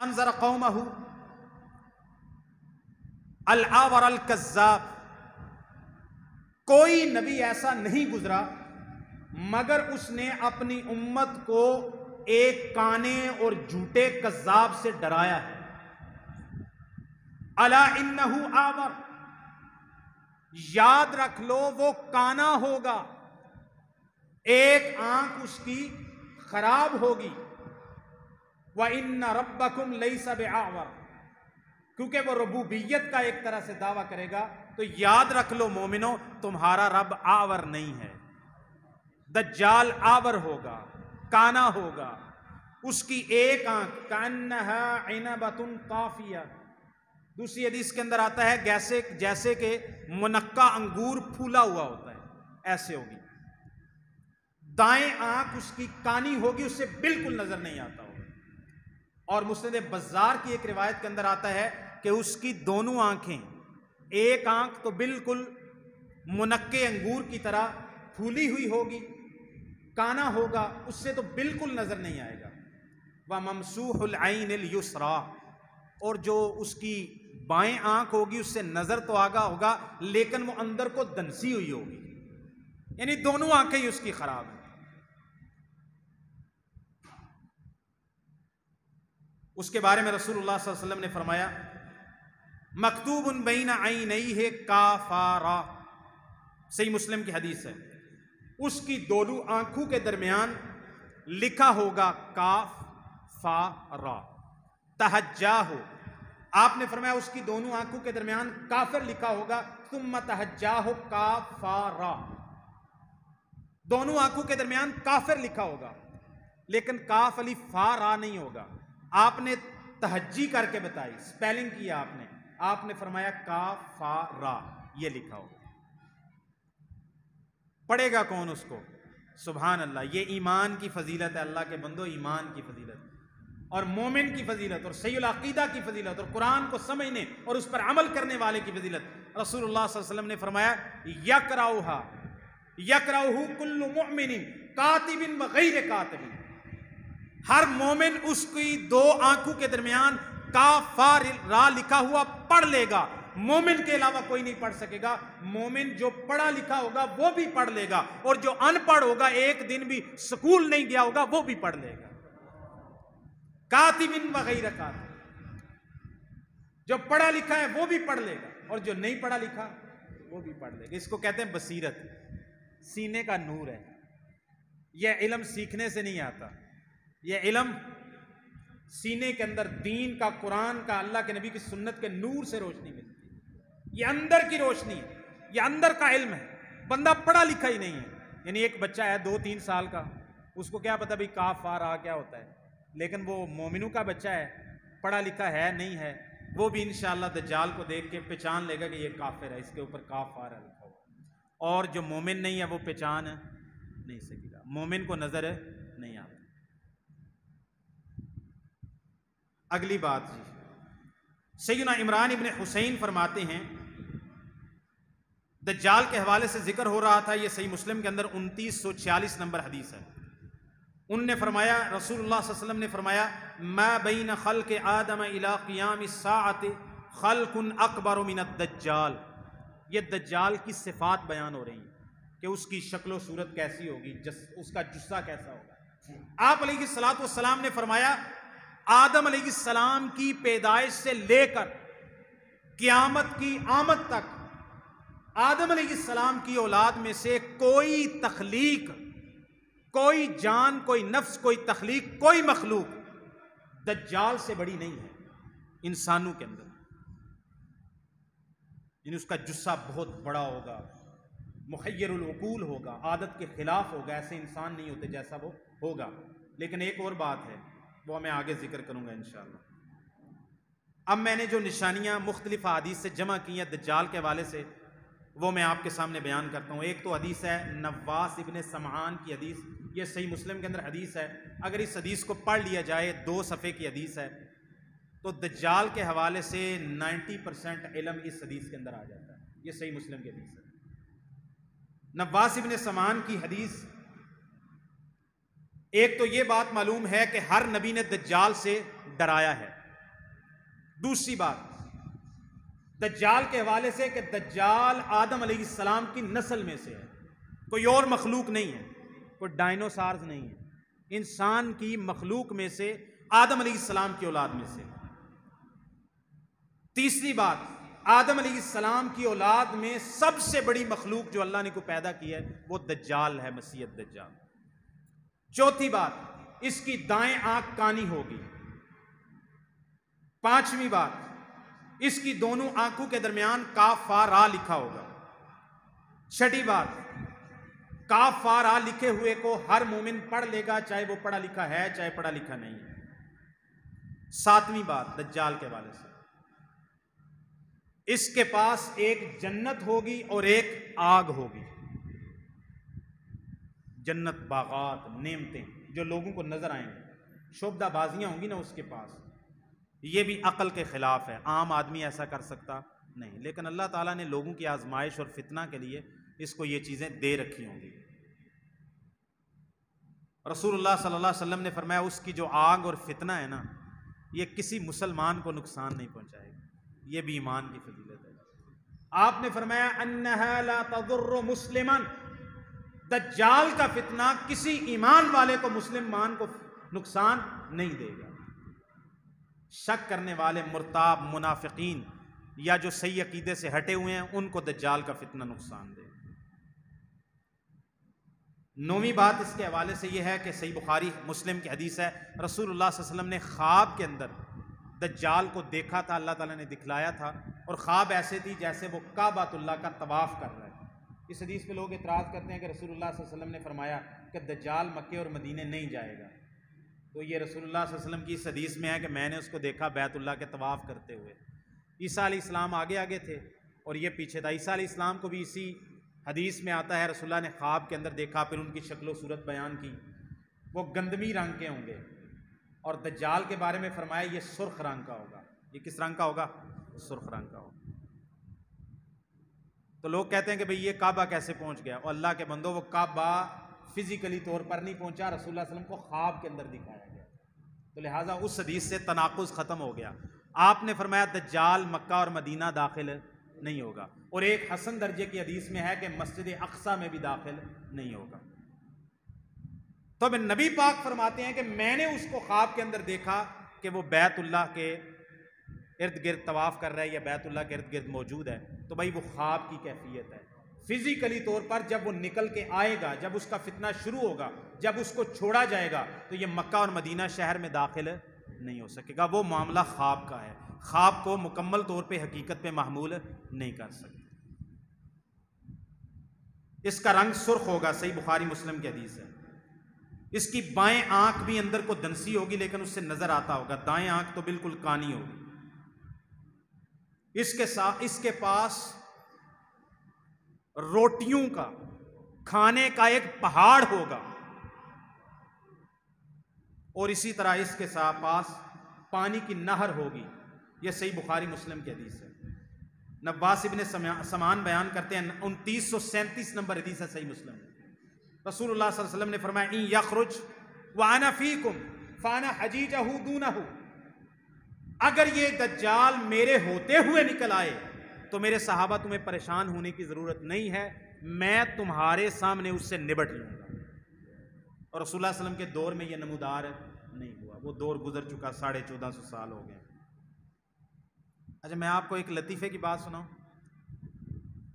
انذر قومہ العور الکذاب، کوئی نبی ایسا نہیں گزرا مگر اس نے اپنی امت کو ایک کانے اور جھوٹے کذاب سے ڈرایا ہے۔ الا انہ اعور، یاد رکھ لو وہ کانا ہوگا، ایک آنکھ اس کی خراب ہوگی۔ وَإِنَّ رَبَّكُمْ لَيْسَ بِأَعْوَرٍ، کیونکہ وہ ربوبیت کا ایک طرح سے دعویٰ کرے گا، تو یاد رکھ لو مومنو تمہارا رب آور نہیں ہے۔ دجال آور ہوگا، کانا ہوگا، اس کی ایک آنکھ کأنها عنبۃ طافیہ، دوسری حدیث کے اندر آتا ہے جیسے کہ منقع انگور پھولا ہوا ہوتا ہے، ایسے ہوگی۔ دائیں آنکھ اس کی کانی ہوگی، اس سے بالکل نظر نہیں آتا ہوگا۔ اور مسند بزار کی ایک روایت کے اندر آتا ہے کہ اس کی دونوں آنکھیں، ایک آنکھ تو بالکل منقع انگور کی طرح پھولی ہوئی ہوگی، کانا ہوگا، اس سے تو بالکل نظر نہیں آئے گا۔ وَمَمْسُوحُ الْعَيْنِ الْيُسْرَى، اور جو اس کی بائیں آنکھ ہوگی اس سے نظر تو آگا ہوگا لیکن وہ اندر کو دنسی ہوئی ہوگی، یعنی دونوں آنکھیں ہی اس کی خراب ہیں۔ اس کے بارے میں رسول اللہ صلی اللہ علیہ وسلم نے فرمایا مکتوب بین عینیہ کافارا، صحیح مسلم کی حدیث ہے، اس کی دونوں آنکھوں کے درمیان لکھا ہوگا کاف فا را تہجاہ، آپ نے فرمایا اس کی دونوں آنکھوں کے درمیان کافر لکھا ہوگا، ثم تہجاہ کاف فا را، دونوں آنکھوں کے درمیان کافر لکھا ہوگا لیکن کاف الف فا را نہیں ہوگا۔ آپ نے تہجی کر کے بتائی، سپیلنگ کیا آپ نے فرمایا کاف فا را، یہ لکھا ہوگا۔ پڑھے گا کون اس کو؟ سبحان اللہ، یہ ایمان کی فضیلت ہے اللہ کے بندو، ایمان کی فضیلت اور مومن کی فضیلت اور صحیح العقیدہ کی فضیلت اور قرآن کو سمجھنے اور اس پر عمل کرنے والے کی فضیلت۔ رسول اللہ صلی اللہ علیہ وسلم نے فرمایا یقرأہ کل مؤمن کاتب وغیر کاتب، ہر مومن اس کی دو آنکھوں کے درمیان کاف فا را لکھا ہوا پڑھ لے گا، مومن کے علاوہ کوئی نہیں پڑھ سکے گا۔ مومن جو پڑھا لکھا ہوگا وہ بھی پڑھ لے گا، اور جو ان پڑھ ہوگا ایک دن بھی سکول نہیں گیا ہوگا وہ بھی پڑھ لے گا۔ کاتب وغیر کاتب، جو پڑھا لکھا ہے وہ بھی پڑھ لے گا اور جو نہیں پڑھا لکھا وہ بھی پڑھ لے گا۔ اس کو کہتے ہیں بصیرت، سینے کا نور ہے۔ یہ علم سیکھنے سے نہیں آتا، یہ علم سینے کے اندر دین کا، قرآن کا، اللہ کے نبی کی سنت کے نور سے روشنی ملتی ہے۔ یہ اندر کی روشنی ہے، یہ اندر کا علم ہے۔ بندہ پڑھا لکھا ہی نہیں ہے، یعنی ایک بچہ ہے 2-3 سال کا، اس کو کیا پتا بھی کاف فا را کیا ہوتا ہے، لیکن وہ مومنوں کا بچہ ہے، پڑھا لکھا ہے نہیں ہے، وہ بھی انشاءاللہ دجال کو دیکھ کے پہچان لے گا کہ یہ کافر ہے، اس کے اوپر کاف فا را لکھا ہوا۔ اور جو مومن نہیں ہے وہ پہچان نہیں سکے گا، مومن کو نظر نہیں آتا۔ اگلی بات جی، سیدنا عمران ابن حسین فرماتے ہیں، دجال کے حوالے سے ذکر ہو رہا تھا، یہ صحیح مسلم کے اندر 2946 نمبر حدیث ہے۔ ان نے فرمایا، رسول اللہ صلی اللہ علیہ وسلم نے فرمایا ما بین خلق آدم الی قیام الساعۃ خلق اکبر من الدجال، یہ دجال کی صفات بیان ہو رہی ہیں کہ اس کی شکل و صورت کیسی ہوگی، اس کا جثہ کیسا ہوگا۔ آپ علیہ الصلوۃ والسلام نے فرمایا آدم علیہ السلام کی پیدائش سے لے کر قیامت کی آمد تک آدم علیہ السلام کی اولاد میں سے کوئی تخلیق، کوئی جان، کوئی نفس، کوئی تخلیق، کوئی مخلوق دجال سے بڑی نہیں ہے انسانوں کے اندر، یعنی اس کا جثہ بہت بڑا ہوگا، مخیر العقول ہوگا، عادت کے خلاف ہوگا، ایسے انسان نہیں ہوتے جیسا وہ ہوگا۔ لیکن ایک اور بات ہے، وہ میں آگے ذکر کروں گا انشاءاللہ۔ اب میں نے جو نشانیاں مختلف حدیث سے جمع کی ہیں دجال کے حوالے سے، وہ میں آپ کے سامنے بیان کرتا ہوں۔ ایک تو حدیث ہے نواس ابن سمعان کی حدیث، یہ صحیح مسلم کے اندر حدیث ہے۔ اگر اس حدیث کو پڑھ لیا جائے، 2 صفحے کی حدیث ہے، تو دجال کے حوالے سے 90% علم اس حدیث کے اندر آ جاتا ہے۔ یہ صحیح مسلم کی حدیث ہے، نواس ابن سمعان کی حدیث۔ ایک تو یہ بات معلوم ہے کہ ہر نبی نے دجال سے ڈرایا ہے، دوسری بات دجال کے حوالے سے کہ دجال آدم علیہ السلام کی نسل میں سے ہے، کوئی اور مخلوق نہیں ہے، کوئی ڈائنوسارز نہیں ہے، انسان کی مخلوق میں سے، آدم علیہ السلام کی اولاد میں سے۔ تیسری بات آدم علیہ السلام کی اولاد میں سب سے بڑی مخلوق جو اللہ نے کو پیدا کی ہے وہ دجال ہے، مسیح الدجال۔ چوتھی بات اس کی دائیں آنکھ کانی ہوگی۔ پانچویں بات اس کی دونوں آنکھوں کے درمیان کاف فا را لکھا ہوگا۔ چھٹی بات کاف فا را لکھے ہوئے کو ہر مومن پڑھ لے گا، چاہے وہ پڑھا لکھا ہے چاہے پڑھا لکھا نہیں ہے۔ ساتویں بات دجال کے والے سے، اس کے پاس ایک جنت ہوگی اور ایک آگ ہوگی۔ جنت، باغات، نعمتیں جو لوگوں کو نظر آئیں گے، شعبدہ بازیاں ہوں گی نا اس کے پاس۔ یہ بھی عقل کے خلاف ہے، عام آدمی ایسا کر سکتا نہیں، لیکن اللہ تعالیٰ نے لوگوں کی آزمائش اور فتنہ کے لیے اس کو یہ چیزیں دے رکھی ہوں گی۔ رسول اللہ صلی اللہ علیہ وسلم نے فرمایا اس کی جو آگ اور فتنہ ہے نا، یہ کسی مسلمان کو نقصان نہیں پہنچائے گا، یہ بھی ایمان کی فضیلت ہے۔ آپ نے فرمایا انہا لا تضر مسلما، دجال کا فتنہ کسی ایمان والے کو، مسلمان کو نقصان نہیں دے گا۔ شک کرنے والے مرتاب، منافقین یا جو صحیح عقیدے سے ہٹے ہوئے ہیں ان کو دجال کا فتنہ نقصان دے گا۔ نویں بات اس کے حوالے سے یہ ہے کہ صحیح بخاری مسلم کی حدیث ہے، رسول اللہ صلی اللہ علیہ وسلم نے خواب کے اندر دجال کو دیکھا تھا، اللہ تعالیٰ نے دکھلایا تھا، اور خواب ایسے تھی جیسے وہ کعبۃ اللہ کا طواف کر رہا ہے۔ اس حدیث پہ لوگ اعتراض کرتے ہیں کہ رسول اللہ صلی اللہ علیہ وسلم نے فرمایا کہ دجال مکے اور مدینے نہیں جائے گا، تو یہ رسول اللہ صلی اللہ علیہ وسلم کی اس حدیث میں ہے کہ میں نے اس کو دیکھا بیت اللہ کے طواف کرتے ہوئے۔ عیسیٰ علیہ السلام آگے آگے تھے اور یہ پیچھے تھا۔ عیسیٰ علیہ السلام کو بھی اسی حدیث میں آتا ہے رسول اللہ نے خواب کے اندر دیکھا، پھر ان کی شکل و صورت بیان کی، وہ گندمی رنگ کے ہوں گے، اور دجال کے بارے میں فرمایا یہ سرخ رنگ کا ہوگا۔ یہ کس رنگ کا ہوگا؟ سرخ رنگ کا ہوگا۔ تو لوگ کہتے ہیں کہ بھئی یہ کعبہ کیسے پہنچ گیا؟ اور اللہ کے بندو، وہ کعبہ فزیکلی طور پر نہیں پہنچا، رسول اللہ صلی اللہ علیہ وسلم کو خواب کے اندر دکھایا گیا، تو لہٰذا اس حدیث سے تناقض ختم ہو گیا۔ آپ نے فرمایا دجال مکہ اور مدینہ داخل نہیں ہوگا، اور ایک حسن درجے کی حدیث میں ہے کہ مسجد اقصیٰ میں بھی داخل نہیں ہوگا۔ تو اب نبی پاک فرماتے ہیں کہ میں نے اس کو خواب کے اندر دیکھا کہ وہ بیت اللہ کے ارد گرد طواف کر رہا ہے یا بیت اللہ کے ارد گرد موجود ہے، تو بھائی وہ خواب کی کیفیت ہے۔ فزیکلی طور پر جب وہ نکل کے آئے گا، جب اس کا فتنہ شروع ہوگا، جب اس کو چھوڑا جائے گا، تو یہ مکہ اور مدینہ شہر میں داخل نہیں ہو سکے گا۔ وہ معاملہ خواب کا ہے، خواب کو مکمل طور پہ حقیقت پہ محمول نہیں کر سکتے۔ اس کا رنگ سرخ ہوگا، صحیح بخاری مسلم کی حدیث ہے۔ اس کی بائیں آنکھ بھی اندر کو دنسی ہوگی لیکن اس سے نظر آتا ہوگا، دائیں آنکھ تو بالکل کانی ہوگی۔ اس کے پاس روٹیوں کا، کھانے کا ایک پہاڑ ہوگا، اور اسی طرح اس کے پاس پانی کی نہر ہوگی۔ یہ صحیح بخاری مسلم کی حدیث ہے۔ نواس ابن سمان بیان کرتے ہیں، 2937 نمبر حدیث ہے صحیح مسلم۔ رسول اللہ صلی اللہ علیہ وسلم نے فرمایا ان یخرج وانا فیکم فانا حجیجہ دونہ، اگر یہ دجال میرے ہوتے ہوئے نکل آئے تو میرے صحابہ تمہیں پریشان ہونے کی ضرورت نہیں ہے، میں تمہارے سامنے اس سے نبٹ لوں گا۔ اور رسول اللہ صلی اللہ علیہ وسلم کے دور میں یہ نمودار نہیں ہوا، وہ دور گزر چکا، 1450 سال ہو گئے۔ اچھا میں آپ کو ایک لطیفے کی بات سناؤں،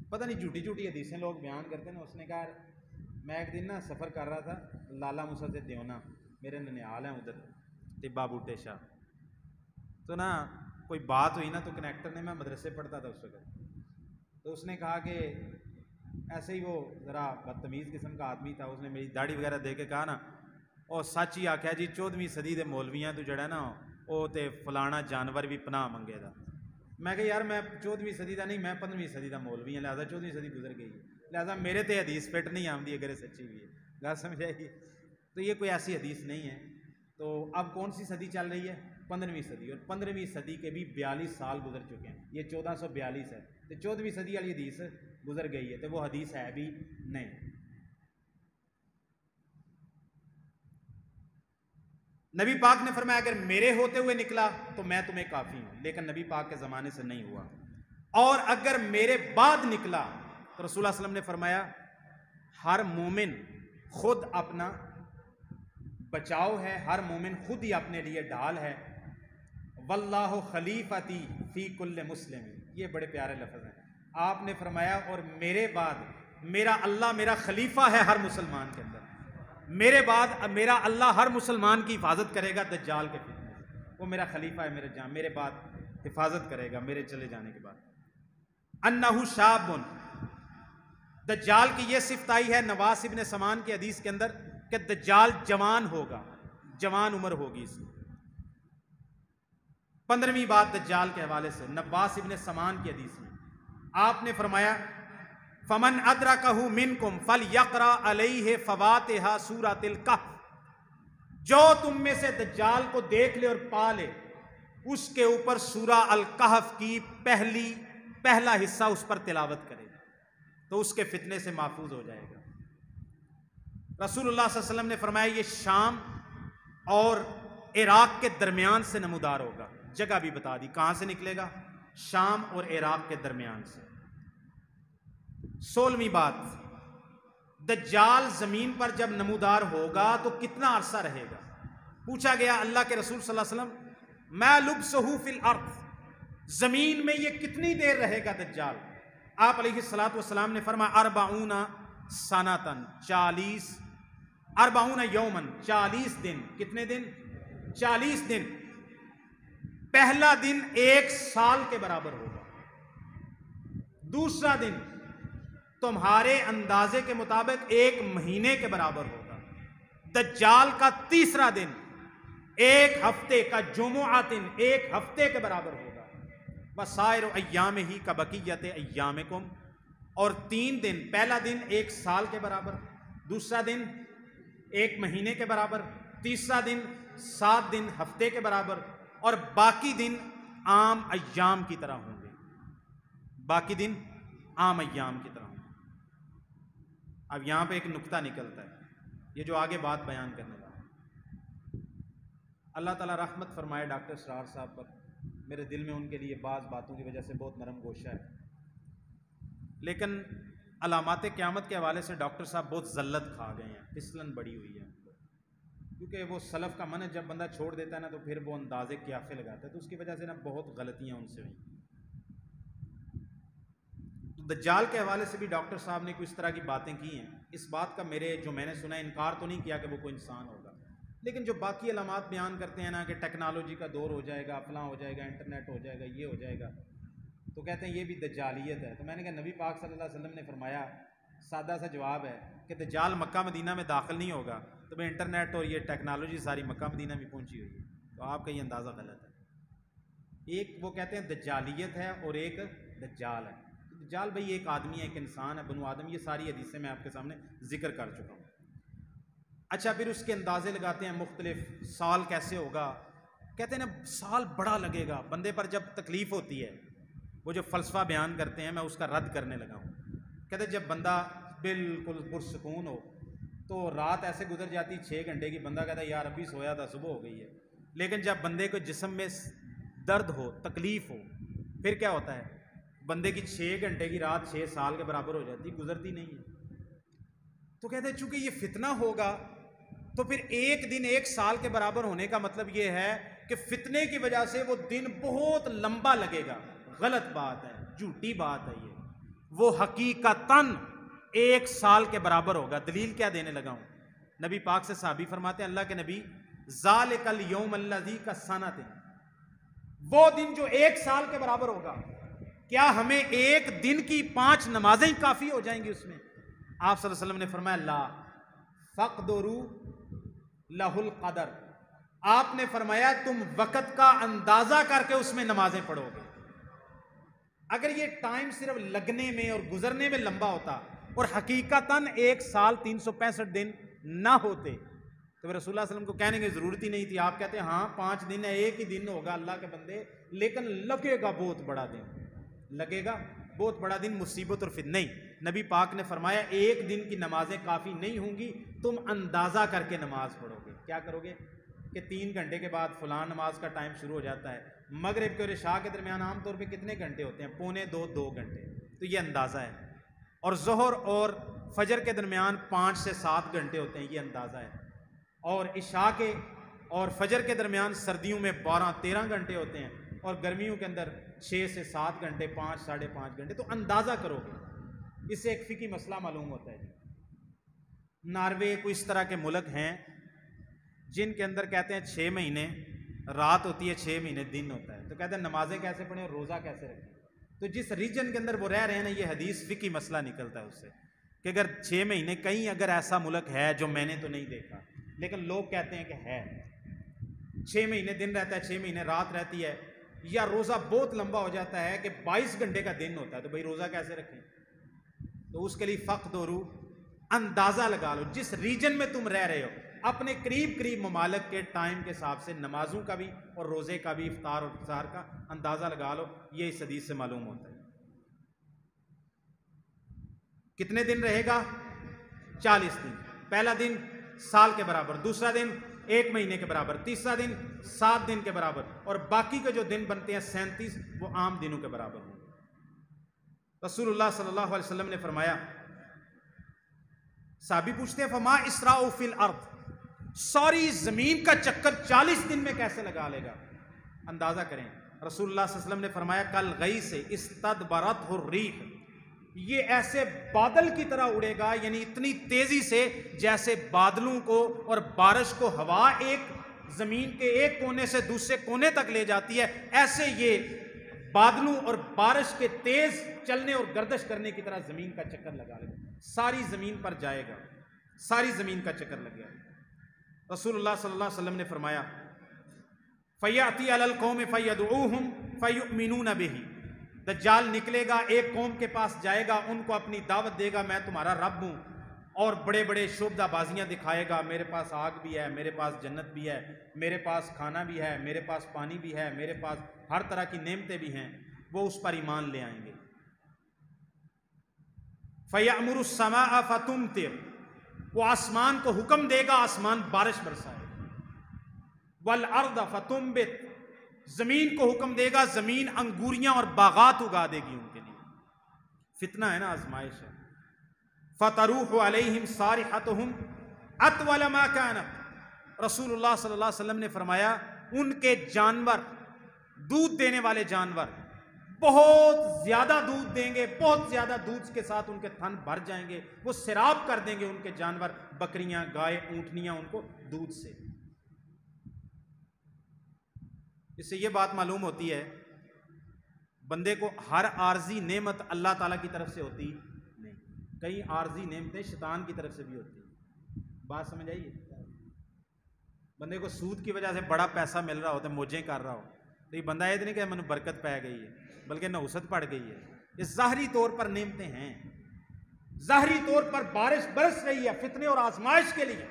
پتہ نہیں جھوٹی جھوٹی حدیثیں لوگ بیان کرتے ہیں۔ اس نے کہا میں ایک دن نا سفر کر رہا تھا لالا موسیٰ سے دیونا، میرے ننیال ہیں ادھر طبا بوٹے شاہ، تو نا کوئی بات ہوئی نا، تو کنیکٹر نے، میں مدرسے پڑھتا تھا اس وقت، تو اس نے کہا کہ ایسے ہی وہ ذرا بدتمیز قسم کا آدمی تھا، اس نے میری داڑھی وغیرہ دے کے کہا نا، اور سچ ہی آکھیا جی 14ویں صدی دے مولویاں تو جڑا نا وہ تے فلانا جانور بھی پناہ منگے دا۔ میں کہ یار میں 14ویں صدی دا نہیں، میں 15ویں صدی دا مولوی ہوں، لہٰذا 14ویں صدی گزر گئی ہے، لہٰذا میرے تے حدیث فٹ نہیں آمدی اگر سچی بھی ہے، گا سمجھائے گی۔ تو یہ کوئی ایسی حدیث نہیں ہے۔ تو اب کون سی صدی چل رہی ہے؟ 15ویں صدی، اور 15ویں صدی کے بھی 42 سال گزر چکے ہیں، یہ 1442 ہے، تو 14ویں صدی والی حدیث گزر گئی ہے، تو وہ حدیث ہے بھی نہیں۔ نبی پاک نے فرمایا اگر میرے ہوتے ہوئے نکلا تو میں تمہیں کافی ہوں، لیکن نبی پاک کے زمانے سے نہیں ہوا، اور اگر میرے بعد نکلا تو رسول اللہ صلی اللہ علیہ وسلم نے فرمایا ہر مومن خود اپنا بچاؤ ہے، ہر مومن خود ہی اپنے لیے ڈھال ہے، واللہ خلیفتی فی کل مسلم، یہ بڑے پیارے لفظ ہیں۔ آپ نے فرمایا اور میرے بعد میرا اللہ میرا خلیفہ ہے ہر مسلمان کے اندر، میرے بعد میرا اللہ ہر مسلمان کی حفاظت کرے گا دجال کے فتنے سے، وہ میرا خلیفہ ہے، میرے بعد حفاظت کرے گا میرے چلے جانے کے بعد۔ انہ شاب، دجال کی یہ صفت آئی ہے نواس ابن سمان کی حدیث کے اندر کہ دجال جوان ہوگا، جوان عمر ہوگی اس کی۔ 15ویں بات دجال کے حوالے سے نواس ابن سمان کی حدیث میں آپ نے فرمایا فمن ادرکہ منکم فلیقرأ علیہ فواتح سورۃ الکہف، جو تم میں سے دجال کو دیکھ لے اور پا لے اس کے اوپر سورہ الکہف کی پہلا حصہ اس پر تلاوت کرے تو اس کے فتنے سے محفوظ ہو جائے گا۔ رسول اللہ صلی اللہ علیہ وسلم نے فرمایا یہ شام اور عراق کے درمیان سے نمودار ہوگا، جگہ بھی بتا دی کہاں سے نکلے گا، شام اور عراق کے درمیان سے۔ 16ویں بات، دجال زمین پر جب نمودار ہوگا تو کتنا عرصہ رہے گا؟ پوچھا گیا اللہ کے رسول صلی اللہ علیہ وسلم ما لبثہ فی الارض، زمین میں یہ کتنی دیر رہے گا دجال؟ آپ علیہ الصلوۃ والسلام نے فرمایا 40 سنۃ، 40 یومن، 40 دن۔ کتنے دن؟ 40 دن۔ پہلا دن 1 سال کے برابر ہوگا، دوسرا دن تمہارے اندازے کے مطابق 1 مہینے کے برابر ہوگا، دجال کا تیسرا دن 1 ہفتے کا جمعۃ، 1 ہفتے کے برابر ہوگا، وسائر ایامہ کا بقیت ایامکم، اور 3 دن، پہلا دن 1 سال کے برابر، دوسرا دن 1 مہینے کے برابر، تیسرا دن 7 دن ہفتے کے برابر، اور باقی دن عام ایام کی طرح ہوں گے، باقی دن عام ایام کی طرح ہوں گے۔ اب یہاں پہ ایک نقطہ نکلتا ہے، یہ جو آگے بات بیان کرنے والا، اللہ تعالیٰ رحمت فرمائے ڈاکٹر اسرار صاحب پر، میرے دل میں ان کے لیے بعض باتوں کی وجہ سے بہت نرم گوشہ ہے، لیکن علامات قیامت کے حوالے سے ڈاکٹر صاحب بہت ذلت کھا گئے ہیں، پھسلن بڑی ہوئی ہے، کیونکہ وہ سلف کا منہج جب بندہ چھوڑ دیتا ہے نا تو پھر وہ اندازے قیافے لگاتا ہے، تو اس کی وجہ سے نا بہت غلطیاں ان سے ہوئیں۔ دجال کے حوالے سے بھی ڈاکٹر صاحب نے کچھ طرح کی باتیں کی ہیں، اس بات کا میں نے سنا انکار تو نہیں کیا کہ وہ کوئی انسان ہوگا، لیکن جو باقی علامات بیان کرتے ہیں نا کہ ٹیکنالوجی کا دور ہو جائے گا، فلاں ہو جائے گا، انٹرنیٹ ہو جائے گا، یہ ہو جائے گا، تو کہتے ہیں یہ بھی دجالیت ہے۔ تو میں نے کہا نبی پاک صلی اللہ علیہ وسلم نے فرمایا، سادہ سا جواب ہے کہ دجال مکہ مدینہ میں داخل نہیں ہوگا، تو میں انٹرنیٹ اور یہ ٹیکنالوجی ساری مکہ مدینہ میں پہنچی ہوئی ہے، تو آپ کا یہ اندازہ غلط ہے۔ ایک وہ کہتے ہیں دجالیت ہے اور ایک دجال ہے۔ دجال بھائی ایک آدمی ہے، ایک انسان ہے، بنو آدم، یہ ساری حدیثیں میں آپ کے سامنے ذکر کر چکا ہوں۔ اچھا پھر اس کے اندازے لگاتے ہیں مختلف، سال کیسے ہوگا، کہتے ہیں نا سال بڑا لگے گا بندے پر جب تکلیف ہوتی ہے، وہ جو فلسفہ بیان کرتے ہیں میں اس کا رد کرنے لگا ہوں، کہتے ہیں جب بندہ بالکل پرسکون ہو تو رات ایسے گزر جاتی 6 گھنٹے کی، بندہ کہتا ہے یار ابھی سویا تھا صبح ہو گئی ہے، لیکن جب بندے کو جسم میں درد ہو، تکلیف ہو، پھر کیا ہوتا ہے، بندے کی 6 گھنٹے کی رات 6 سال کے برابر ہو جاتی، گزرتی نہیں ہے۔ تو کہتے ہیں چونکہ یہ فتنہ ہوگا تو پھر 1 دن 1 سال کے برابر ہونے کا مطلب یہ ہے کہ فتنے کی وجہ سے وہ دن بہت لمبا لگے گا۔ غلط بات ہے، جھوٹی بات ہے یہ، وہ حقیقتاً 1 سال کے برابر ہوگا۔ دلیل کیا دینے لگا ہوں، نبی پاک سے صحابی فرماتے ہیں اللہ کے نبی ذالک الیوم الذی کسنۃ، وہ دن جو 1 سال کے برابر ہوگا، کیا ہمیں 1 دن کی 5 نمازیں کافی ہو جائیں گی اس میں؟ آپ صلی اللہ علیہ وسلم نے فرمایا لا فقدروا لہ القدر، آپ نے فرمایا تم وقت کا اندازہ کر کے اس میں نمازیں پڑھو گے۔ اگر یہ ٹائم صرف لگنے میں اور گزرنے میں لمبا ہوتا اور حقیقتاً 1 سال 365 دن نہ ہوتے تو رسول اللہ علیہ وسلم کو کہنے کی ضرورت ہی نہیں تھی۔ آپ کہتے ہیں ہاں 5 دن ہے، 1 ہی دن ہوگا اللہ کے بندے، لیکن لگے گا بہت بڑا دن، لگے گا بہت بڑا دن، مصیبت اور فتنہ۔ نہیں، نبی پاک نے فرمایا 1 دن کی نمازیں کافی نہیں ہوں گی، تم اندازہ کر کے نماز پڑھو گے۔ کیا کرو گے؟ کہ 3 گھنٹے کے بعد فلان نماز کا ٹائم شروع ہو جاتا ہے. مغرب کے اور عشاء کے درمیان عام طور پہ کتنے گھنٹے ہوتے ہیں؟ پونے 2 گھنٹے. تو یہ اندازہ ہے. اور ظہر اور فجر کے درمیان 5 سے 7 گھنٹے ہوتے ہیں، یہ اندازہ ہے. اور عشاء کے اور فجر کے درمیان سردیوں میں 12-13 گھنٹے ہوتے ہیں، اور گرمیوں کے اندر 6 سے 7 گھنٹے، 5-5.5 گھنٹے. تو اندازہ کرو گے، اس سے ایک فقہی مسئلہ معلوم ہوتا ہے. ناروے کوئی اس طرح کے ملک ہیں جن کے اندر کہتے ہیں 6 مہینے رات ہوتی ہے، 6 مہینے دن ہوتا ہے. تو کہتے ہیں نمازیں کیسے پڑھیں اور روزہ کیسے رکھیں. تو جس ریجن کے اندر وہ رہ رہے ہیں نا، یہ حدیث فقہی مسئلہ نکلتا ہے اس سے کہ اگر 6 مہینے، کہیں اگر ایسا ملک ہے جو میں نے تو نہیں دیکھا لیکن لوگ کہتے ہیں کہ ہے، 6 مہینے دن رہتا ہے، 6 مہینے رات رہتی ہے، یا روزہ بہت لمبا ہو جاتا ہے کہ 22 گھنٹے کا دن ہوتا ہے، تو بھئی روزہ کیسے رکھیں. تو اس کے لیے فقط اور اندازہ لگا لو جس ریجن میں تم رہ رہے ہو، اپنے قریب ممالک کے ٹائم کے حساب سے نمازوں کا بھی اور روزے کا بھی، افطار اور افطار کا اندازہ لگا لو. یہ اس حدیث سے معلوم ہوتا ہے. کتنے دن رہے گا؟ 40 دن. پہلا دن سال کے برابر، دوسرا دن 1 مہینے کے برابر، تیسرا دن 7 دن کے برابر، اور باقی کے جو دن بنتے ہیں 37 وہ عام دنوں کے برابر ہیں. رسول اللہ صلی اللہ علیہ وسلم نے فرمایا، صحابی پوچھتے ہیں فما اسراء فی الارض، ساری زمین کا چکر 40 دن میں کیسے لگا لے گا؟ اندازہ کریں. رسول اللہ صلی اللہ علیہ وسلم نے فرمایا کالغیث استدبرتہ الریح، یہ ایسے بادل کی طرح اڑے گا، یعنی اتنی تیزی سے جیسے بادلوں کو اور بارش کو ہوا ایک زمین کے ایک کونے سے دوسرے کونے تک لے جاتی ہے، ایسے یہ بادلوں اور بارش کے تیز چلنے اور گردش کرنے کی طرح زمین کا چکر لگا لے گا. ساری زمین پر جائے گا، ساری زمین کا چکر لگے گا. رسول اللہ صلی اللہ علیہ وسلم نے فرمایا فَيَأْتِي عَلَى الْقَوْمِ فَيَدْعُوهُمْ فَيُؤْمِنُونَ بِهِ، دجال نکلے گا، ایک قوم کے پاس جائے گا، ان کو اپنی دعوت دے گا میں تمہارا رب ہوں، اور بڑے بڑے شعبدہ بازیاں دکھائے گا، میرے پاس آگ بھی ہے، میرے پاس جنت بھی ہے، میرے پاس کھانا بھی ہے، میرے پاس پانی بھی ہے، میرے پاس ہر طرح کی نعمتیں بھی ہیں. وہ اس پر ایمان لے آئیں گے. فَيَأْمُرُ السَّمَاءَ فَتُمْطِرُ، وہ آسمان کو حکم دے گا، آسمان بارش برسائے. وَالْأَرْضَ فَتُنْبِتُ، زمین کو حکم دے گا، زمین انگوریاں اور باغات اگا دے گی ان کے لیے. فتنہ ہے نا، آزمائش ہے. فَتَرُوحُ عَلَيْهِمْ صَارِحَتُهُمْ أَطْوَلَ مَا كَانَتْ، رسول اللہ صلی اللہ علیہ وسلم نے فرمایا ان کے جانور، دودھ دینے والے جانور بہت زیادہ دودھ دیں گے، بہت زیادہ دودھ کے ساتھ ان کے تھن بھر جائیں گے، وہ سیراب کر دیں گے ان کے جانور، بکریاں، گائے، اونٹنیاں ان کو دودھ سے. اس سے یہ بات معلوم ہوتی ہے بندے کو ہر عارضی نعمت اللہ تعالیٰ کی طرف سے ہوتی نہیں، کئی عارضی نعمتیں شیطان کی طرف سے بھی ہوتی ہیں. بات سمجھ آئیے؟ بندے کو سود کی وجہ سے بڑا پیسہ مل رہا ہوتا ہے، موجیں کر رہا ہو، تو یہ بندہ یہ نہیں کہ من برکت پہ گئی ہے، بلکہ نحوست پڑ گئی ہے. یہ ظاہری طور پر نعمتیں ہیں، ظاہری طور پر بارش برس رہی ہے فتنے اور آزمائش کے لیے،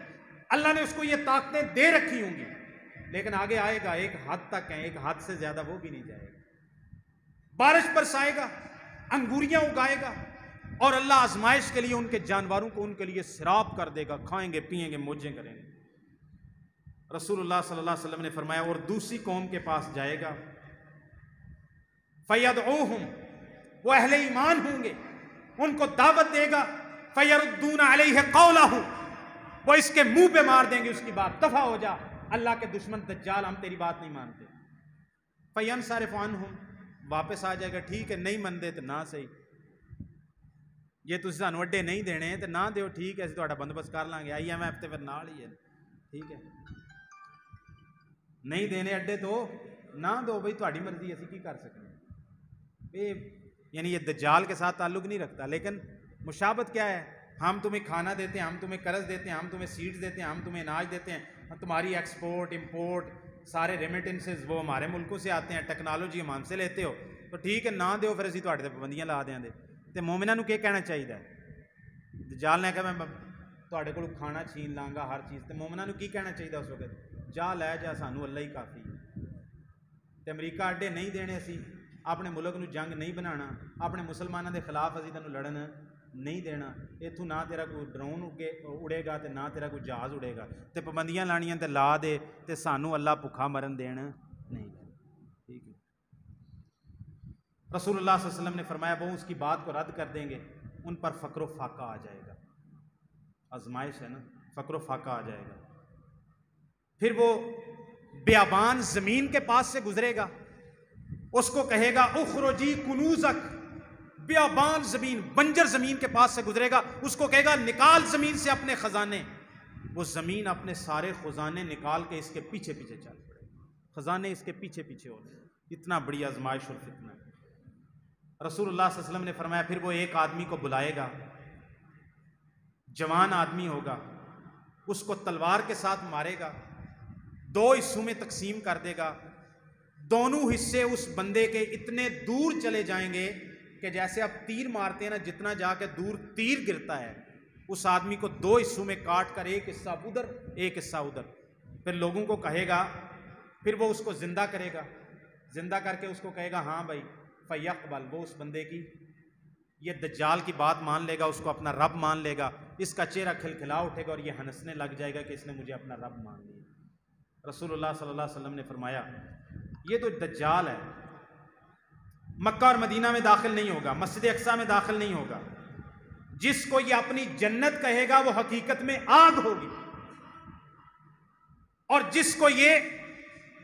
اللہ نے اس کو یہ طاقتیں دے رکھی ہوں گی، لیکن آگے آئے گا، ایک حد تک ہے، ایک حد سے زیادہ وہ بھی نہیں جائے گا. بارش برسائے گا، انگوریاں اگائے گا، اور اللہ آزمائش کے لیے ان کے جانوروں کو ان کے لیے سیراب کر دے گا، کھائیں گے، پیئیں گے، موجیں کریں گے. رسول اللہ صلی اللہ علیہ وسلم نے فرمایا اور دوسری قوم کے پاس جائے گا، فَيَدْعُوهُمْ، وہ اہل ایمان ہوں گے، ان کو دعوت دے گا، فَيَرُدُّونَ عَلَيْهِ قَوْلَهُ، وہ اس کے منہ پہ مار دیں گے اس کی بات، دفع ہو جا، اللہ کے دشمن دجال، ہم تیری بات نہیں مانتے. فَيَنْصَرِفُ عَنْهُمْ، واپس آ جائے گا، ٹھیک ہے نہیں مندے تو نہ صحیح، یہ تسی سانو اڈے نہیں دینے تو نہ دیو، ٹھیک ہے اسی تہاڈا بندوبست کر لیں گے، IMF تے پھر نال ہی ہے، ٹھیک ہے نہیں دینے اڈے تو نہ دو، بھائی تہاڈی مرضی، اسی کی کر سکتے ہیں. یعنی یہ دجال کے ساتھ تعلق نہیں رکھتا، لیکن مشابہت کیا ہے، ہم تمہیں کھانا دیتے ہیں، ہم تمہیں قرض دیتے ہیں، ہم تمہیں سیڈز دیتے ہیں، ہم تمہیں اناج دیتے ہیں، تمہاری ایکسپورٹ امپورٹ سارے ریمیٹنسز وہ ہمارے ملکوں سے آتے ہیں، ٹیکنالوجی ہم سے لیتے ہو، تو ٹھیک ہے نہ دیو، پھر اسی تہاڈے تے پابندیاں لا دیاں دے. تے مومناں نوں کی کہنا چاہیے؟ دجال نے کہا میں تہاڈے کولوں کھانا چھین لاں گا ہر چیز، تے مومناں نوں کی کہنا چاہیے اس وقت؟ جا لے جا، سانوں اللہ ہی کافی ہے. تے امریکہ اڈے نہیں دینے، اسی اپنے ملک نو جنگ نہیں بنانا، اپنے مسلمانوں دے خلاف اسی تینوں لڑن نہیں دینا. اتوں نہ تیرا کوئی ڈرون اڑے گا تے نہ تیرا کوئی جہاز اڑے گا, تے پابندیاں لانیاں تے لا دے, تے سانوں اللہ بھکھا مرن دین نہیں. ٹھیک ہے. رسول اللہ صلی اللہ علیہ وسلم نے فرمایا وہ اس کی بات کو رد کر دیں گے, ان پر فقر و فاقہ آ جائے گا. آزمائش ہے نا, فقر و فاقہ آ جائے گا. پھر وہ بیابان زمین کے پاس سے گزرے گا, اس کو کہے گا اخرجی کنوزک. بیابان زمین, بنجر زمین کے پاس سے گزرے گا, اس کو کہے گا نکال زمین سے اپنے خزانے. وہ زمین اپنے سارے خزانے نکال کے اس کے پیچھے پیچھے چل پڑے, خزانے اس کے پیچھے پیچھے ہوتے. اتنا بڑی آزمائش اور فتنہ. رسول اللہ صلی اللہ علیہ وسلم نے فرمایا پھر وہ ایک آدمی کو بلائے گا, جوان آدمی ہوگا, اس کو تلوار کے ساتھ مارے گا, 2 حصوں میں تقسیم کر دے گا. دونوں حصے اس بندے کے اتنے دور چلے جائیں گے کہ جیسے آپ تیر مارتے ہیں نا, جتنا جا کے دور تیر گرتا ہے, اس آدمی کو 2 حصوں میں کاٹ کر ایک حصہ ادھر ایک حصہ ادھر. پھر لوگوں کو کہے گا, پھر وہ اس کو زندہ کرے گا, زندہ کر کے اس کو کہے گا ہاں بھائی فیقبل. وہ اس بندے کی, یہ دجال کی بات مان لے گا, اس کو اپنا رب مان لے گا, اس کا چہرہ کھلکھلا اٹھے گا اور یہ ہنسنے لگ جائے گا کہ اس نے مجھے اپنا رب مان لیا. رسول اللہ صلی اللہ علیہ وسلم نے فرمایا یہ تو دجال ہے, مکہ اور مدینہ میں داخل نہیں ہوگا, مسجد اقصیٰ میں داخل نہیں ہوگا. جس کو یہ اپنی جنت کہے گا وہ حقیقت میں آگ ہوگی, اور جس کو یہ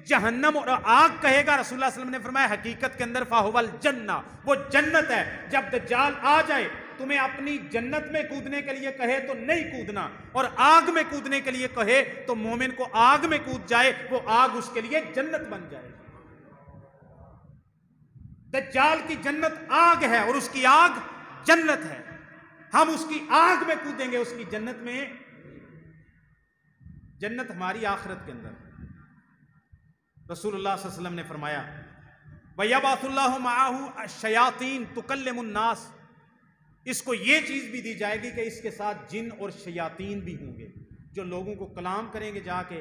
جہنم اور آگ کہے گا, رسول اللہ صلی اللہ علیہ وسلم نے فرمایا حقیقت کے اندر فاہو الجنہ, وہ جنت ہے. جب دجال آ جائے تمہیں اپنی جنت میں کودنے کے لیے کہے تو نہیں کودنا, اور آگ میں کودنے کے لیے کہے تو مومن کو آگ میں کود جائے, وہ آگ اس کے لیے جنت بن جائے. دجال کی جنت آگ ہے اور اس کی آگ جنت ہے. ہم اس کی آگ میں کودیں گے, اس کی جنت میں. جنت ہماری آخرت کے اندر. رسول اللہ صلی اللہ علیہ وسلم نے فرمایا وَيَبْعَثُ اللَّهُ مَعَهُ الشَّيَاطِينَ تُكَلِّمُ النَّاسَ. اس کو یہ چیز بھی دی جائے گی کہ اس کے ساتھ جن اور شیاطین بھی ہوں گے, جو لوگوں کو کلام کریں گے, جا کے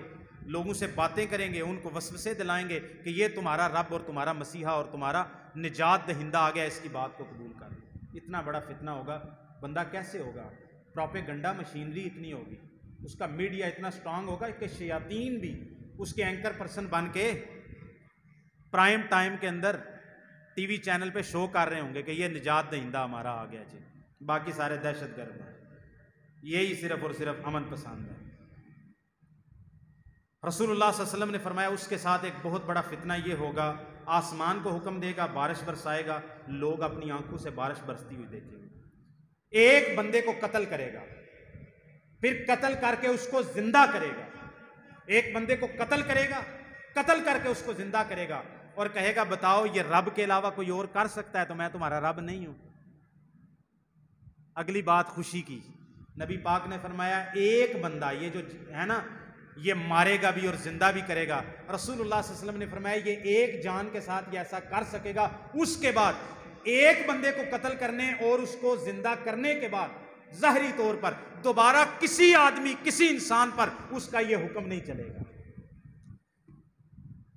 لوگوں سے باتیں کریں گے, ان کو وسوسے دلائیں گے کہ یہ تمہارا رب اور تمہارا مسیحا اور تمہارا نجات دہندہ آ گیا, اس کی بات کو قبول کر. اتنا بڑا فتنہ ہوگا, بندہ کیسے ہوگا؟ پروپیگنڈا مشینری اتنی ہوگی, اس کا میڈیا اتنا سٹرانگ ہوگا کہ شیاطین بھی اس کے اینکر پرسن بن کے پرائم ٹائم کے اندر ٹی وی چینل پہ شو کر رہے ہوں گے کہ یہ نجات دہندہ ہمارا آ گیا جی, باقی سارے دہشت گرد ہیں, یہی صرف اور صرف امن پسند ہے. رسول اللہ صلی اللہ علیہ وسلم نے فرمایا اس کے ساتھ ایک بہت بڑا فتنہ یہ ہوگا, آسمان کو حکم دے گا, بارش برسائے گا, لوگ اپنی آنکھوں سے بارش برستی ہوئی دیکھیں گے. ایک بندے کو قتل کرے گا, پھر قتل کر کے اس کو زندہ کرے گا. ایک بندے کو قتل کرے گا, قتل کر کے اس کو زندہ کرے گا, اور کہے گا بتاؤ یہ رب کے علاوہ کوئی اور کر سکتا ہے تو میں تمہارا رب نہیں ہوں. اگلی بات خوشی کی, نبی پاک نے فرمایا ایک بندہ یہ جو ہے نا یہ مارے گا بھی اور زندہ بھی کرے گا. رسول اللہ صلی اللہ علیہ وسلم نے فرمایا یہ ایک جان کے ساتھ یہ ایسا کر سکے گا, اس کے بعد ایک بندے کو قتل کرنے اور اس کو زندہ کرنے کے بعد ظاہری طور پر دوبارہ کسی آدمی کسی انسان پر اس کا یہ حکم نہیں چلے گا.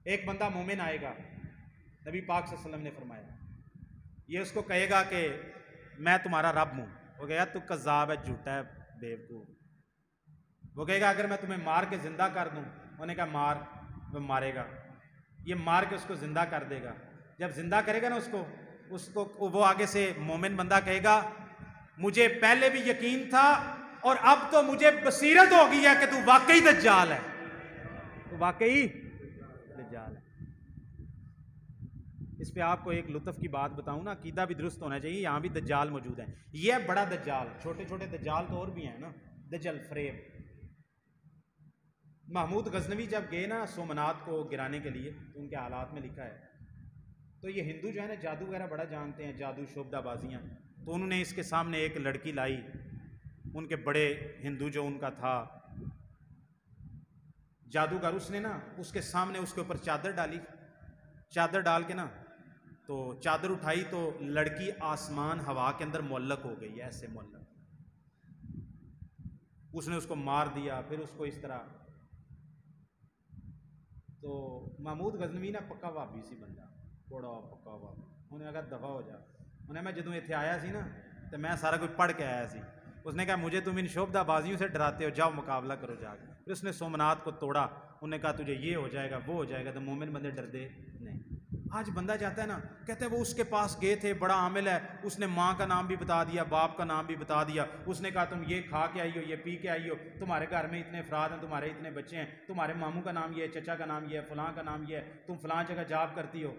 ایک بندہ مومن آئے گا, نبی پاک صلی اللہ علیہ وسلم نے فرمایا یہ اس کو کہے گا کہ میں تمہارا رب ہوں. وہ کہے گا تو کذاب ہے, جھوٹا ہے, بیوقوف. وہ کہے گا اگر میں تمہیں مار کے زندہ کر دوں, انہوں نے کہا مار. وہ مارے گا, یہ مار کے اس کو زندہ کر دے گا. جب زندہ کرے گا نا اس کو وہ آگے سے مومن بندہ کہے گا مجھے پہلے بھی یقین تھا اور اب تو مجھے بصیرت ہو گئی ہے کہ تو واقعی دجال ہے, تو واقعی دجال ہے. اس پہ آپ کو ایک لطف کی بات بتاؤں نا, عقیدہ بھی درست ہونا چاہیے, یہاں بھی دجال موجود ہیں. یہ بڑا دجال, چھوٹے چھوٹے دجال تو اور بھی ہیں نا, دجل فریب. محمود غزنوی جب گئے نا سومنات کو گرانے کے لیے تو ان کے حالات میں لکھا ہے, تو یہ ہندو جو ہے نا جادو وغیرہ بڑا جانتے ہیں, جادو شعبدہ بازیاں, تو انہوں نے اس کے سامنے ایک لڑکی لائی, ان کے بڑے ہندو جو ان کا تھا جادوگر, اس نے نا اس کے سامنے اس کے اوپر چادر ڈالی, چادر ڈال کے نا تو چادر اٹھائی تو لڑکی آسمان ہوا کے اندر معلق ہو گئی, ایسے معلق. اس نے اس کو مار دیا, پھر اس کو اس طرح. تو محمود غزنوی نا پکا وہابی سی بندہ, بڑا پکا وہابی. انہیں کہا دفع ہو جا. انہیں میں جدوں اتنے آیا سی نا تو میں سارا کوئی پڑھ کے آیا سی. اس نے کہا مجھے تم ان شعبدہ بازیوں سے ڈراتے ہو, جاؤ مقابلہ کرو جا کے. پھر اس نے سومنات کو توڑا, انہوں نے کہا تجھے یہ ہو جائے گا وہ ہو جائے گا. تو مومن بندے ڈردے نہیں. آج بندہ جاتا ہے نا, کہتے ہیں وہ اس کے پاس گئے تھے, بڑا عامل ہے, اس نے ماں کا نام بھی بتا دیا, باپ کا نام بھی بتا دیا, اس نے کہا تم یہ کھا کے آئی ہو, یہ پی کے آئی ہو, تمہارے گھر میں اتنے افراد ہیں, تمہارے اتنے بچے ہیں, تمہارے ماموں کا نام یہ ہے, چچا کا نام یہ ہے, فلاں کا نام یہ ہے, تم فلاں جگہ جاب کرتی ہو.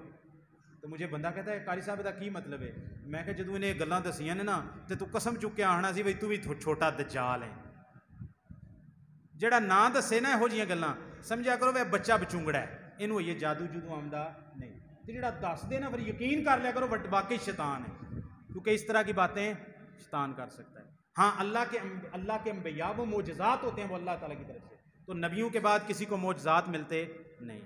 تو مجھے بندہ کہتا ہے قاری صاحب دا کی مطلب ہے؟ میں کہ جدوں انہیں گلاں دسیاں نے نا تے تو قسم چک کے آنا سی بھئی تو بھی چھوٹا دجال ہے. جڑا نہ دسے نا یہو جیاں گلاں سمجھا کرو وہ بچہ بچونگڑا ہے, اینوں یہ جادو جدو آمدہ نہیں. تے جڑا دس دے نا پھر یقین کر لیا کرو واقعی شیطان ہے, کیونکہ اس طرح کی باتیں شیطان کر سکتا ہے. ہاں اللہ کے انبیاء وہ معجزات ہوتے ہیں وہ اللہ تعالیٰ کی طرف سے, تو نبیوں کے بعد کسی کو معجزات ملتے نہیں.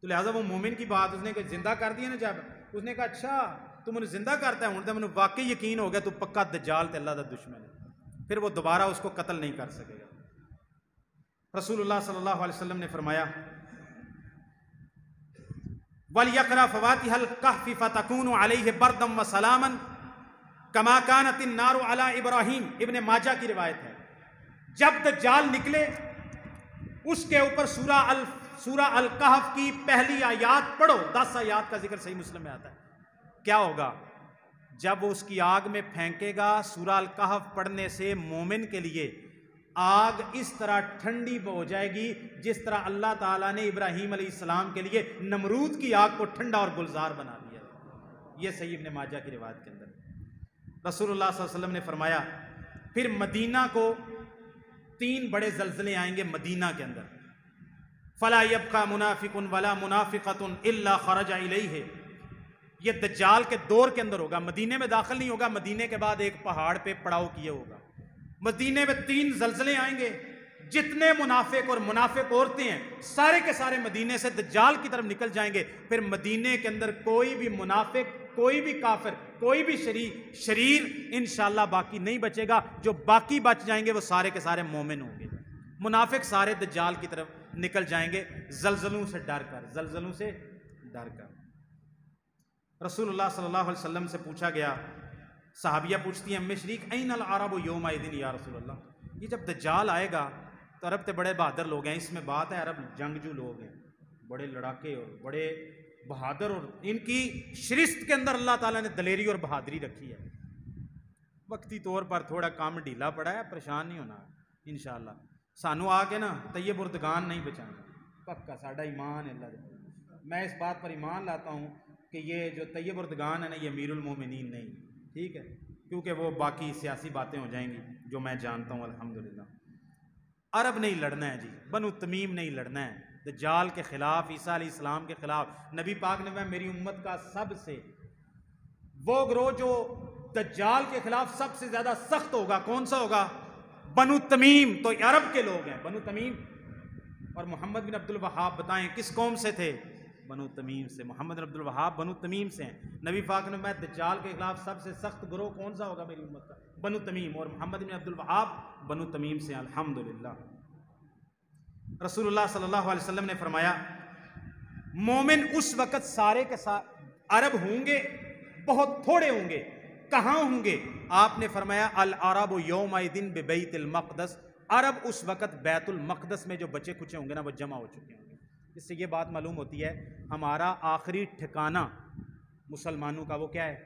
تو لہٰذا وہ مومن کی بات اس نے کہ زندہ کر دیا نا, جب اس نے کہا اچھا تو مجھے زندہ کرتا ہے, ہوں تو مجھے واقعی یقین ہو گیا تو پکا دجال تے اللہ دا دشمن ہے, پھر وہ دوبارہ اس کو قتل نہیں کر سکے گا. رسول اللہ صلی اللہ علیہ وسلم نے فرمایا وَلْيَقْرَأْ فَوَاتِحَ الْكَهْفِ فَتَكُونُ عَلَيْهِ بَرْدًا وَسَلَامًا كَمَا كَانَتِ النَّارُ عَلَىٰ إِبْرَاهِيمَ. ابن ماجہ کی روایت ہے, جب دجال نکلے اس کے اوپر سورہ الکہف کی پہلی آیات پڑھو. 10 آیات کا ذکر صحیح مسلم میں آتا ہے. کیا ہوگا جب وہ اس کی آگ میں پھینکے گا؟ سورہ الکہف پڑھنے سے مومن کے لیے آگ اس طرح ٹھنڈی ہو جائے گی جس طرح اللہ تعالیٰ نے ابراہیم علیہ السلام کے لیے نمرود کی آگ کو ٹھنڈا اور گلزار بنا دیا. یہ صحیح ابن ماجہ کی روایت کے اندر رسول اللہ صلی اللہ علیہ وسلم نے فرمایا پھر مدینہ کو 3 بڑے زلزلے آئیں گے مدینہ کے اندر. فلا يبقى منافق ولا منافقة الا خرج الیہ. یہ دجال کے دور کے اندر ہوگا, مدینے میں داخل نہیں ہوگا, مدینے کے بعد ایک پہاڑ پہ پڑاؤ کیے ہوگا. مدینے میں 3 زلزلے آئیں گے, جتنے منافق اور منافق عورتیں ہیں سارے کے سارے مدینے سے دجال کی طرف نکل جائیں گے. پھر مدینے کے اندر کوئی بھی منافق, کوئی بھی کافر, کوئی بھی شریر انشاءاللہ باقی نہیں بچے گا. جو باقی بچ جائیں گے وہ سارے کے سارے مومن ہوں گے. منافق سارے دجال کی طرف نکل جائیں گے زلزلوں سے ڈر کر, زلزلوں سے ڈر کر. رسول اللہ صلی اللہ علیہ وسلم سے پوچھا گیا, صحابیہ پوچھتی ہیں ام شریک این العرب یومئذ یا رسول اللہ, یہ جب دجال آئے گا تو عرب تے بڑے بہادر لوگ ہیں. اس میں بات ہے عرب جنگجو لوگ ہیں, بڑے لڑاکے اور بڑے بہادر, اور ان کی شرست کے اندر اللہ تعالیٰ نے دلیری اور بہادری رکھی ہے. وقتی طور پر تھوڑا کام ڈھیلا پڑا ہے, پریشان نہیں ہونا انشاءاللہ. سانو آ کے نا طیب اردگان نہیں بچانا, پکا ساڈا ایمان ہے اللہ دے. میں اس بات پر ایمان لاتا ہوں کہ یہ جو طیب اردگان ہے نا یہ امیر المومنین نہیں, ٹھیک ہے, کیونکہ وہ باقی سیاسی باتیں ہو جائیں گی جو میں جانتا ہوں الحمدللہ. عرب نہیں لڑنا ہے جی, بنو تمیم نہیں لڑنا ہے دجال کے خلاف, عیسیٰ علیہ السلام کے خلاف. نبی پاک نے میں میری امت کا سب سے وہ گروہ جو دجال کے خلاف سب سے زیادہ سخت ہوگا, کون سا ہوگا؟ بنو تمیم. تو عرب کے لوگ ہیں بنو تمیم. اور محمد بن عبد الوہاب بتائیں کس قوم سے تھے؟ بنو تمیم سے. محمد بن عبد الوہاب بنو تمیم سے ہیں. نبی پاک نے میں دجال کے خلاف سب سے سخت گروہ کون سا ہوگا میری امت کا؟ بنو تمیم. اور محمد بن عبد الوہاب بنو تمیم سے ہیں الحمدللہ. رسول اللہ صلی اللہ علیہ وسلم نے فرمایا مومن اس وقت سارے کے سارے عرب ہوں گے, بہت تھوڑے ہوں گے. کہاں ہوں گے؟ آپ نے فرمایا العرب یومئذ ببیت المقدس. عرب اس وقت بیت المقدس میں جو بچے کچے ہوں گے نا وہ جمع ہو چکے ہوں گے. اس سے یہ بات معلوم ہوتی ہے ہمارا آخری ٹھکانہ مسلمانوں کا وہ کیا ہے؟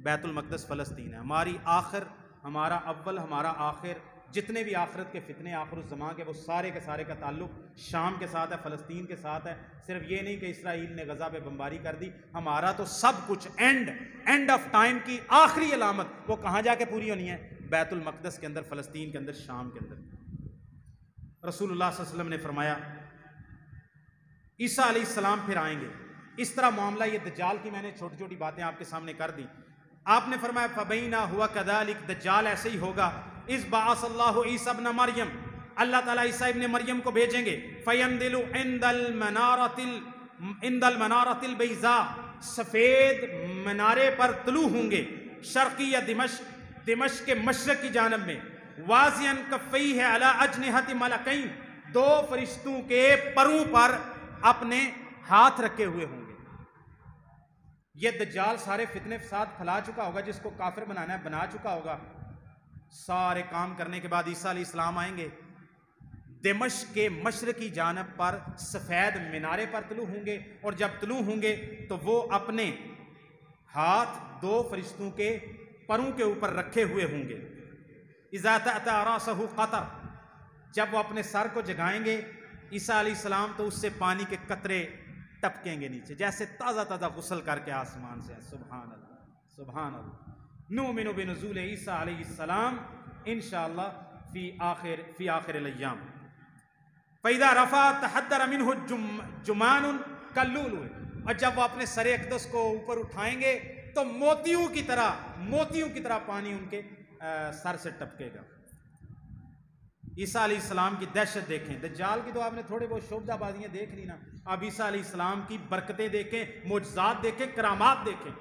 بیت المقدس فلسطین ہے. ہماری آخر, ہمارا اول, ہمارا آخر, جتنے بھی آخرت کے فتنے آخر الزمان کے وہ سارے کے سارے کا تعلق شام کے ساتھ ہے, فلسطین کے ساتھ ہے. صرف یہ نہیں کہ اسرائیل نے غزہ پہ بمباری کر دی, ہمارا تو سب کچھ اینڈ آف ٹائم کی آخری علامت وہ کہاں جا کے پوری ہونی ہے؟ بیت المقدس کے اندر, فلسطین کے اندر, شام کے اندر. رسول اللہ صلی اللہ علیہ وسلم نے فرمایا عیسیٰ علیہ السلام پھر آئیں گے. اس طرح معاملہ یہ دجال کی میں نے چھوٹی چھوٹی باتیں آپ کے سامنے کر دی. آپ نے فرمایا فَبَيْنَا هُوَ كَذَلِكَ, دجال ایسے ہی ہوگا. اِذْ بَعَثَ اللَّهُ عِيسَى ابْنَ مریم, اللہ تعالیٰ عیسیٰ ابن مریم کو بھیجیں گے. فَيَنْدِلُ عِنْدَ الْمَنَارَةِ الْبَيْضَاءِ, سفید منارے پر طلوع ہوں گے. شرقی یا دمشق کے مشرق کی جانب میں. واضعاً کفیہ علی اجنحۃ ملکین, 2 فرشتوں کے پروں پر اپنے ہاتھ رکھے ہوئے ہوں گے. یہ دجال سارے فتنے فساد پھیلا چکا ہوگا، جس کو کافر بنانا ہے بنا چکا ہوگا. سارے کام کرنے کے بعد عیسیٰ علیہ السلام آئیں گے، دمشق کے مشرقی جانب پر سفید مینارے پر طلوع ہوں گے، اور جب طلوع ہوں گے تو وہ اپنے ہاتھ 2 فرشتوں کے پروں کے اوپر رکھے ہوئے ہوں گے. اذا تأتى راسه قطر، جب وہ اپنے سر کو جگائیں گے عیسیٰ علیہ السلام تو اس سے پانی کے قطرے ٹپکیں گے نیچے، جیسے تازہ تازہ غسل کر کے آسمان سے. سبحان اللہ سبحان اللہ. نؤمن بنزول عیسیٰ علیہ السلام انشاءاللہ فی آخر الایام. فَإِذَا رَفَعَ تَحَدَّرَ مِنْهُ جُمَانٌ كَاللُّؤْلُؤِ، اور جب وہ اپنے سر اقدس کو اوپر اٹھائیں گے تو موتیوں کی طرح پانی ان کے سر سے ٹپکے گا. عیسیٰ علیہ السلام کی دہشت دیکھیں. دجال کی تو آپ نے تھوڑے بہت شعبدہ بازیاں دیکھ لی نا، اب عیسیٰ علیہ السلام کی برکتیں دیکھیں، معجزات دیکھیں، کرامات دیکھیں.